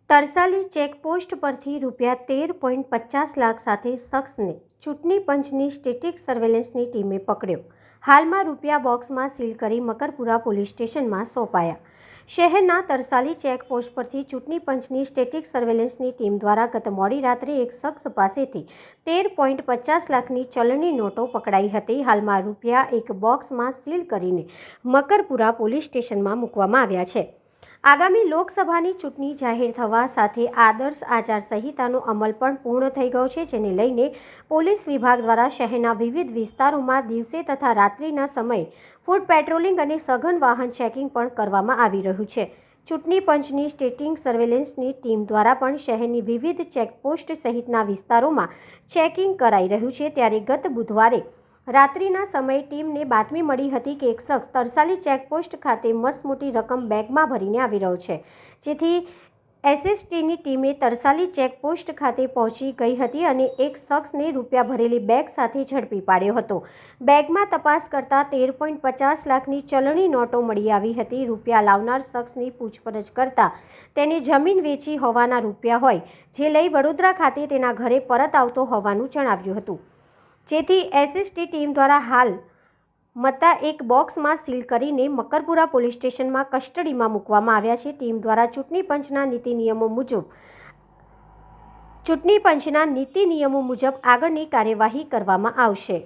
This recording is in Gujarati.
તરસાલી ચેકપોસ્ટ પરથી ₹13.50 લાખ સાથે શખ્સને ચૂંટણી પંચની સ્ટેટિક સર્વેલન્સની ટીમે પકડ્યો. હાલમાં રૂપિયા બોક્સમાં સીલ કરી મકરપુરા પોલીસ સ્ટેશનમાં સોંપાયા. શહેરના તરસાલી ચેકપોસ્ટ પરથી ચૂંટણી પંચની સ્ટેટિક સર્વેલન્સની ટીમ દ્વારા ગત મોડી રાત્રે એક શખ્સ પાસેથી ₹13.50 લાખની ચલણી નોટો પકડાઈ હતી. હાલમાં રૂપિયા એક બોક્સમાં સીલ કરીને મકરપુરા પોલીસ સ્ટેશનમાં મૂકવામાં આવ્યા છે. આગામી લોકસભાની ચૂંટણી જાહેર થવા સાથે આદર્શ આચારસંહિતાનો અમલ પણ પૂર્ણ થઈ ગયો છે, જેને લઈને પોલીસ વિભાગ દ્વારા શહેરના વિવિધ વિસ્તારોમાં દિવસે તથા રાત્રિના સમયે ફૂટ પેટ્રોલિંગ અને સઘન વાહન ચેકિંગ પણ કરવામાં આવી રહ્યું છે. ચૂંટણી પંચની સ્ટેટિક સર્વેલન્સની ટીમ દ્વારા પણ શહેરની વિવિધ ચેકપોસ્ટ સહિતના વિસ્તારોમાં ચેકિંગ કરાઈ રહ્યું છે. ત્યારે ગત બુધવારે રાત્રિના સમયે ટીમને બાતમી મળી હતી કે એક શખ્સ તરસાલી ચેકપોસ્ટ ખાતે મસમોટી રકમ બેગમાં ભરીને આવી રહ્યો છે, જેથી એસએસટીની ટીમે તરસાલી ચેકપોસ્ટ ખાતે પહોંચી ગઈ હતી અને એક શખ્સને રૂપિયા ભરેલી બેગ સાથે ઝડપી પાડ્યો હતો. બેગમાં તપાસ કરતા ₹13.50 લાખની ચલણી નોટો મળી આવી હતી. રૂપિયા લાવનાર શખ્સની પૂછપરછ કરતા તેને જમીન વેચી હોવાના રૂપિયા હોય, જે લઈ વડોદરા ખાતે તેના ઘરે પરત આવતો હોવાનું જણાવ્યું હતું. જેથી એસએસટી ટીમ દ્વારા હાલ મતા એક બોક્સમાં સીલ કરીને મકરપુરા પોલીસ સ્ટેશનમાં કસ્ટડીમાં મૂકવામાં આવ્યા છે. ટીમ દ્વારા ચૂંટણી પંચના નીતિ નિયમો મુજબ આગળની કાર્યવાહી કરવામાં આવશે.